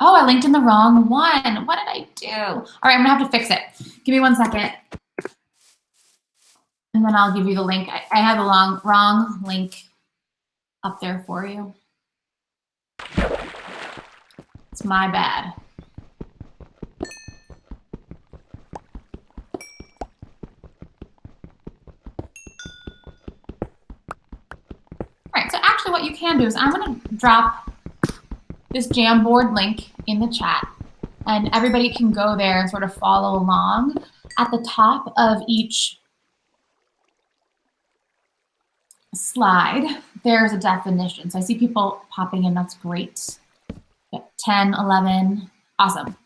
Oh, I linked in the wrong one. What did I do? All right, I'm gonna have to fix it. Give me 1 second. And then I'll give you the link. I have the wrong link up there for you. It's my bad. All right, so actually what you can do is I'm gonna drop this Jamboard link in the chat, and everybody can go there and sort of follow along. At the top of each slide, there's a definition. So I see people popping in, that's great. 10, 11, awesome.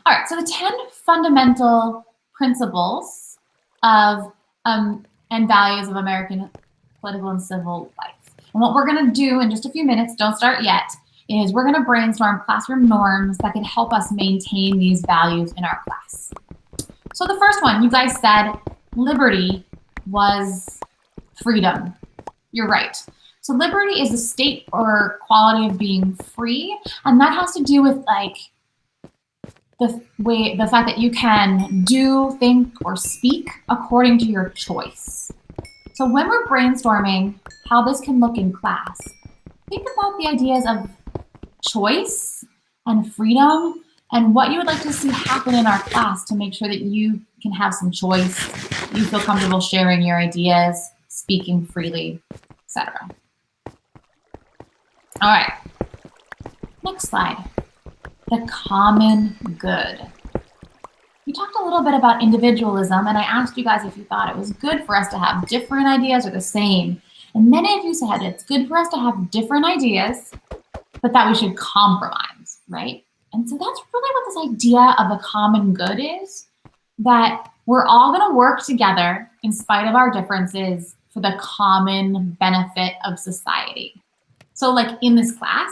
All right, so the 10 fundamental principles of and values of American political and civil life. And what we're gonna do in just a few minutes, don't start yet, is we're gonna brainstorm classroom norms that can help us maintain these values in our class. So the first one, you guys said liberty was freedom. You're right. So liberty is a state or quality of being free, and that has to do with like the fact that you can do, think, or speak according to your choice. So when we're brainstorming how this can look in class, think about the ideas of choice and freedom and what you would like to see happen in our class to make sure that you can have some choice, you feel comfortable sharing your ideas, speaking freely, etc. All right, next slide. The common good. We talked a little bit about individualism, and I asked you guys if you thought it was good for us to have different ideas or the same. And many of you said it's good for us to have different ideas, but that we should compromise, right? And so that's really what this idea of the common good is, that we're all gonna work together in spite of our differences for the common benefit of society. So like in this class,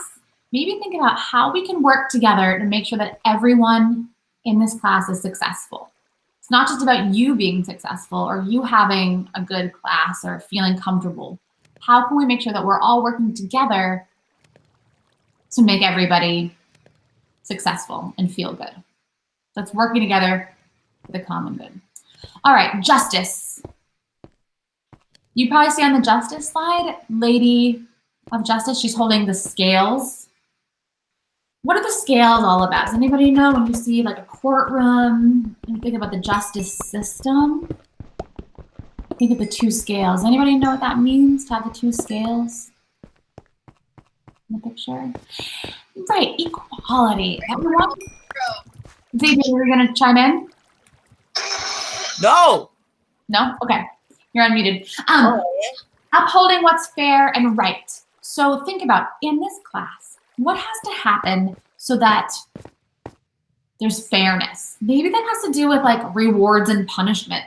maybe think about how we can work together to make sure that everyone in this class is successful. It's not just about you being successful or you having a good class or feeling comfortable. How can we make sure that we're all working together to make everybody successful and feel good? That's working together for the common good. All right, justice. You probably see on the justice slide, Lady of Justice, she's holding the scales. What are the scales all about? Does anybody know when you see like a courtroom, and you think about the justice system? Think of the two scales. Anybody know what that means to have the two scales in the picture? Right, equality. Everyone? Xavier, you're gonna chime in? No. No? Okay, you're unmuted. Upholding what's fair and right. So think about, in this class, what has to happen so that there's fairness? Maybe that has to do with like rewards and punishment.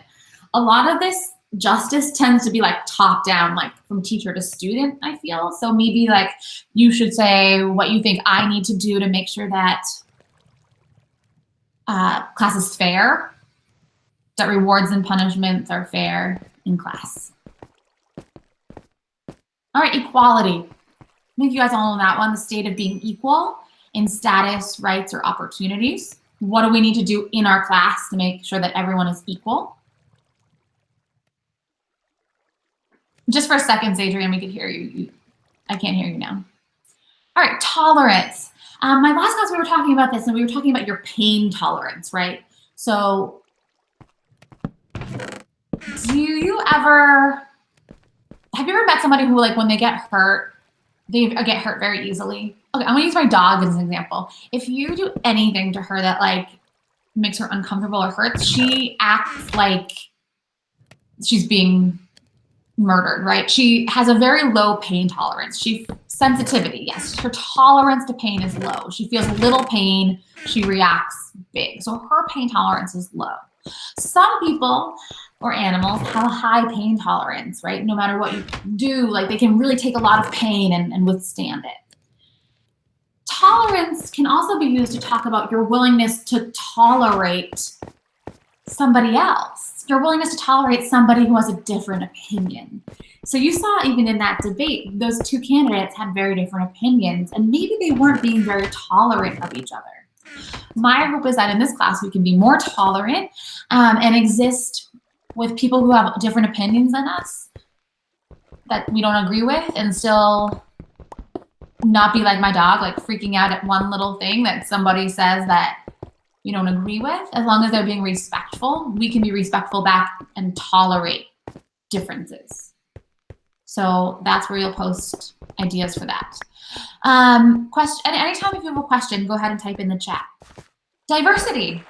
A lot of this justice tends to be like top down, like from teacher to student, I feel. So maybe like you should say what you think I need to do to make sure that class is fair, that rewards and punishments are fair in class. All right, equality. I think you guys all know that one, the state of being equal in status, rights, or opportunities. What do we need to do in our class to make sure that everyone is equal? Just for a second, Adrian, we could hear you. I can't hear you now. All right, tolerance. My last class we were talking about this, and we were talking about your pain tolerance, right? So have you ever met somebody who, like, when they get hurt, they get hurt very easily? Okay, I'm gonna use my dog as an example. If you do anything to her that like makes her uncomfortable or hurts, she acts like she's being murdered, right? She has a very low pain tolerance. Sensitivity, yes, her tolerance to pain is low. She feels little pain, she reacts big. So her pain tolerance is low. Some people or animals have a high pain tolerance, right? No matter what you do, like they can really take a lot of pain and withstand it. Tolerance can also be used to talk about your willingness to tolerate somebody else, your willingness to tolerate somebody who has a different opinion. So you saw even in that debate, those two candidates had very different opinions, and maybe they weren't being very tolerant of each other. my hope is that in this class we can be more tolerant and exist with people who have different opinions than us that we don't agree with, and still not be like my dog, like freaking out at one little thing that somebody says that you don't agree with. As long as they're being respectful, we can be respectful back and tolerate differences. So that's where you'll post ideas for that. Question, and anytime if you have a question, go ahead and type in the chat. Diversity.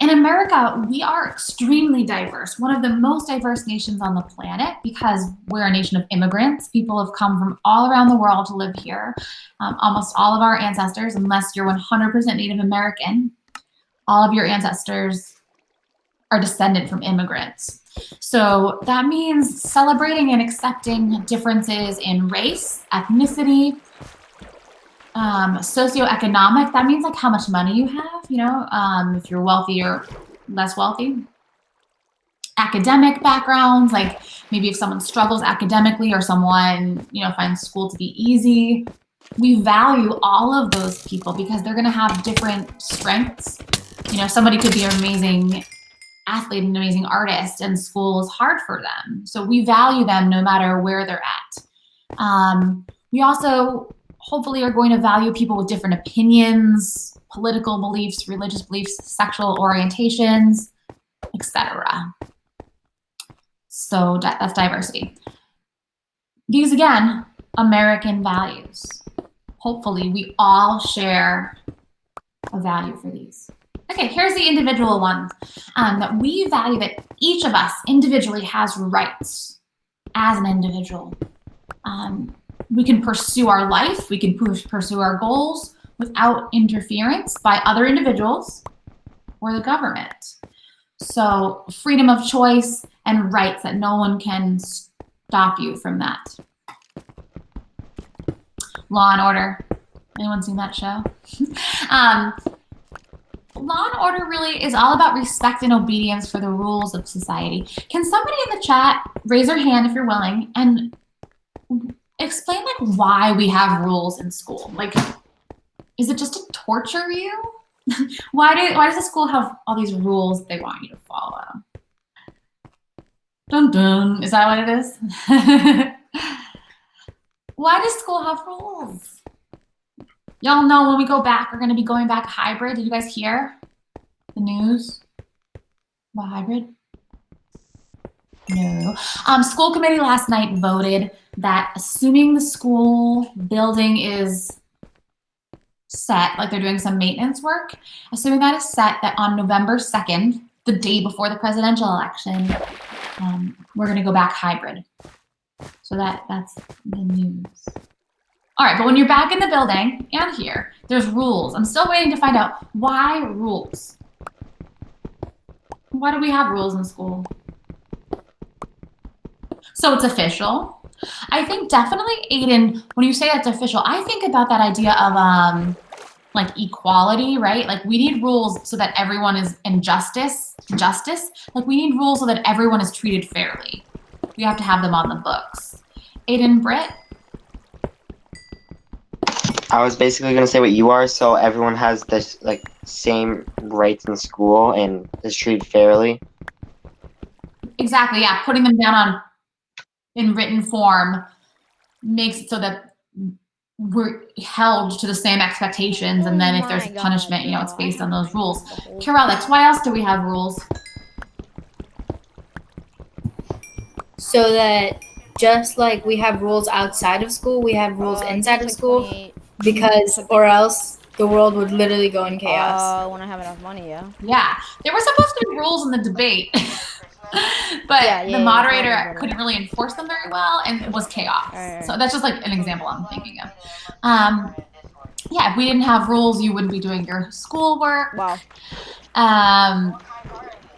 In America, we are extremely diverse, one of the most diverse nations on the planet, because we're a nation of immigrants. People have come from all around the world to live here. Almost all of our ancestors, unless you're 100% Native American, all of your ancestors are descended from immigrants. So that means celebrating and accepting differences in race, ethnicity, socioeconomic. That means like how much money you have, you know, if you're wealthy or less wealthy. Academic backgrounds, like maybe if someone struggles academically or someone, you know, finds school to be easy. We value all of those people because they're going to have different strengths. You know, somebody could be an amazing athlete, an amazing artist, and school is hard for them. So we value them no matter where they're at. We also hopefully are going to value people with different opinions, political beliefs, religious beliefs, sexual orientations, etc. So that's diversity. These, again, American values. Hopefully we all share a value for these. Okay, here's the individual ones. That we value that each of us individually has rights as an individual. We can pursue our life, we can pursue our goals without interference by other individuals or the government. So freedom of choice and rights, that no one can stop you from that. Law and Order. Anyone seen that show? Law and Order really is all about respect and obedience for the rules of society. Can somebody in the chat raise their hand if you're willing and explain like why we have rules in school? Like, is it just to torture you? Why does the school have all these rules they want you to follow? Dun dun. Is that what it is? Why does school have rules? Y'all know when we go back, we're going to be going back hybrid. Did you guys hear the news about hybrid? No. School committee last night voted that assuming the school building is set, like they're doing some maintenance work, assuming that is set, that on November 2nd, the day before the presidential election, we're going to go back hybrid. So that's the news. All right, but when you're back in the building and here, there's rules. I'm still waiting to find out why rules. Why do we have rules in school? So it's official. I think definitely, Aiden, when you say that's official, I think about that idea of like equality, right? Like we need rules so that everyone is in justice. Like we need rules so that everyone is treated fairly. We have to have them on the books. Aiden, Britt? I was basically going to say what you are, so everyone has this like same rights in school and is treated fairly. Exactly, yeah. Putting them down in written form makes it so that we're held to the same expectations, and then if there's punishment, you know, it's based on those rules. Carolix, why else do we have rules? So that just like we have rules outside of school, we have rules inside of school, because or else the world would literally go in chaos. When I have enough money, yeah. Yeah, there were supposed to be rules in the debate, but the moderator couldn't really enforce them very well, and it was chaos. Right. So that's just like an example I'm thinking of. Yeah, if we didn't have rules, you wouldn't be doing your schoolwork. Wow.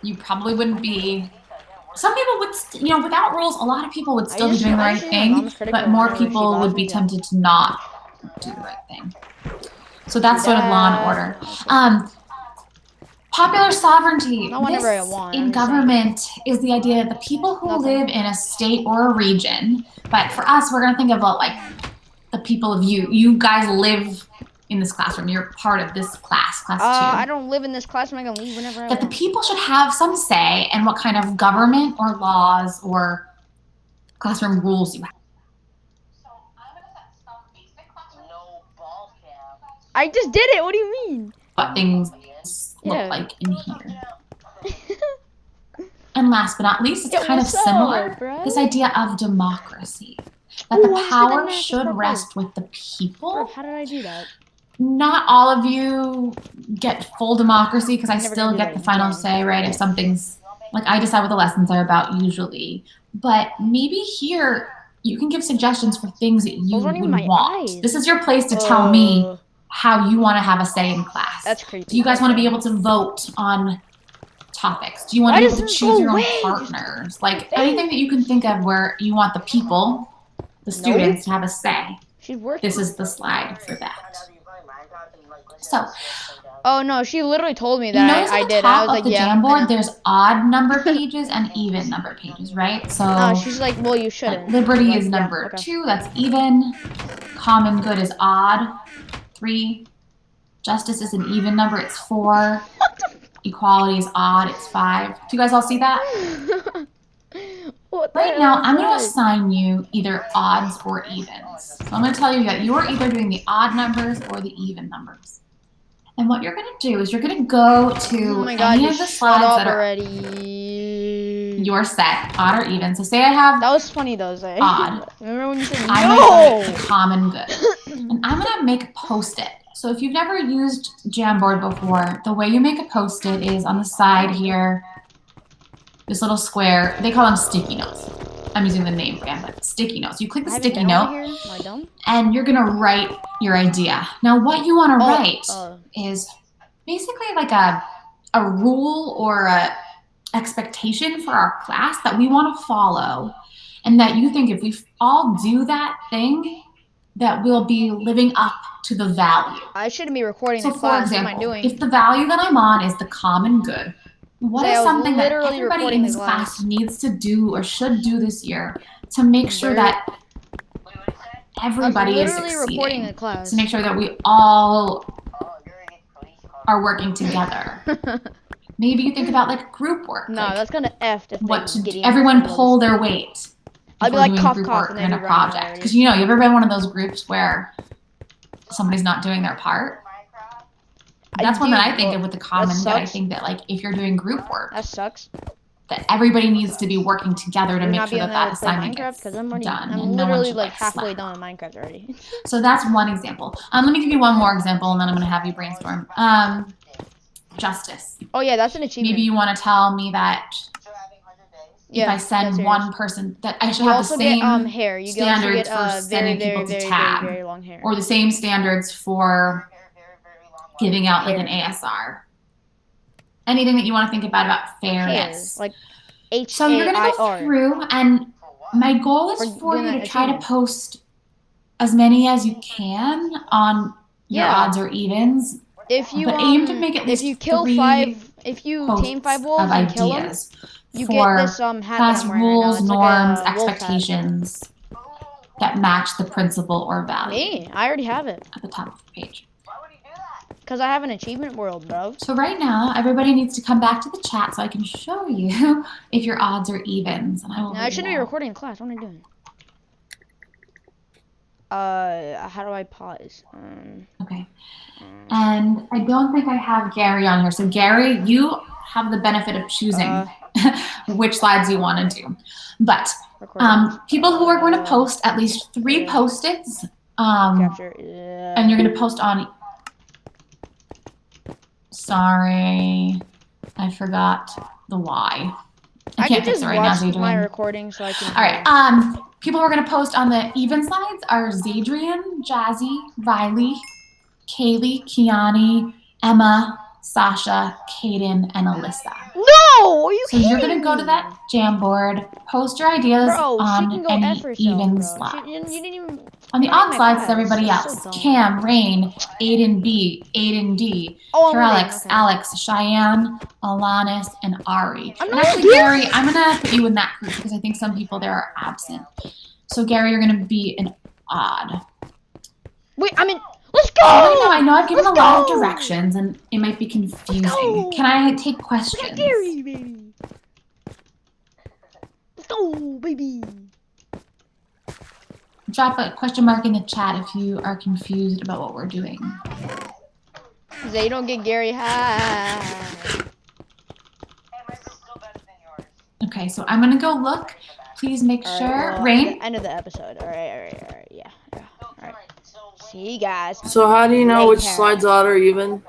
You probably wouldn't be. Some people would, you know, without rules, a lot of people would still be doing the right thing, but more people would be tempted to not do the right thing. So that's sort of law and order. Popular sovereignty. This in government is the idea that the people who live in a state or a region, but for us, we're going to think about like the people of you. You guys live in this classroom. You're part of this class 2. I don't live in this classroom. I can leave whenever I That the want. people should have some say in what kind of government or laws or classroom rules you have. I just did it. What do you mean? What things look like in here. And last but not least, it's kind of similar, this idea of democracy. That the power should rest with the people. Bro, how did I do that? Not all of you get full democracy because I still get the final say, right? If something's, like I decide what the lessons are about usually. But maybe here, you can give suggestions for things that you would want. This is your place to tell me how you want to have a say in class. That's crazy. Do you guys want to be able to vote on topics? Do you want to be able to choose your own partners? Like anything that you can think of where you want the people, the students, to have a say. This is the slide for that. So, oh no, she literally told me that I did. I was like, yeah. Jamboard, there's odd number pages and even number pages, right? So she's like, well, you shouldn't. Liberty is number 2, that's even. Common good is odd, 3. Justice is an even number, it's 4. Equality is odd, it's 5. Do you guys all see that? Right now, I'm going to assign you either odds or evens. So I'm going to tell you that you are either doing the odd numbers or the even numbers. And what you're going to do is you're going to go to any of the slides that are your set, odd or even. So say I have that was funny though, Zay. Odd. Remember when you said I'm going to common good. And I'm going to make a post-it. So if you've never used Jamboard before, the way you make a post-it is on the side here, this little square. They call them sticky notes. I'm using the name brand, but sticky notes. You click the sticky note, and you're going to write your idea. Now, what you want to write is basically like a rule or a expectation for our class that we want to follow, and that you think if we all do that thing, that we'll be living up to the value. I shouldn't be recording the class. For example, what am I doing? If the value that I'm on is the common good, what is something that everybody in this class needs to do or should do this year to make sure that everybody is succeeding? To make sure that we all are working together. Maybe you think about like group work. No, that's kind of effed. What should everyone pull their weight? I'd be like group work in a project. Because you ever been one of those groups where somebody's not doing their part? That's one that I think of with the common good. I think that like if you're doing group work, that sucks. That everybody needs to be working together to make sure that assignment gets done. I'm literally like halfway done with Minecraft already. So that's one example. Let me give you one more example, and then I'm going to have you brainstorm. Justice. Oh yeah, that's an achievement. Maybe you want to tell me that if I send one person, that I should have the same standards for sending people to tab, or the same standards for giving out like an ASR. Anything that you want to think about fairness. Like H-A-I-R. So you're going to go through, and my goal is for you to try to post as many as you can on your odds or evens. If you aim to make at least if you tame 5 wolves and kill them, you get this class rules, norms, expectations that match the principle or value. Me, I already have it at the top of the page. Because I have an achievement world, bro. So right now, everybody needs to come back to the chat so I can show you if your odds are evens. And I shouldn't be recording in class. What am I doing? How do I pause? Okay. And I don't think I have Gary on here. So Gary, you have the benefit of choosing which slides you want to do. But people who are going to post at least 3 post-its, and you're going to post on... Sorry, I forgot the Y. I can't fix it right now. I can just watch my recording so I can... All right. People who are going to post on the even slides are Zadrian, Jazzy, Riley, Kaylee, Kiani, Emma, Sasha, Kaden, and Alyssa. No! Are you kidding? So you're going to go to that Jamboard, post your ideas on any even slide. On the odd slides is everybody else. Cam, Rain, Aiden B, Aiden D, Alex, Cheyenne, Alanis, and Ari. And actually, Gary, I'm going to put you in that group because I think some people there are absent. So Gary, you're going to be an odd. Wait, I'm in... Let's go! Oh, I know I've given Let's a lot of go! directions and it might be confusing. go! Can I take We got questions? Gary, baby. Let's go, baby. Drop a question mark in the chat if you are confused about what we're doing. Zay, you don't get Gary high. Okay, so I'm gonna go look. Please make All sure. right, well, Rain? end of the episode. All right. Yeah. All right. See you guys. So how do you know which later. slides are even?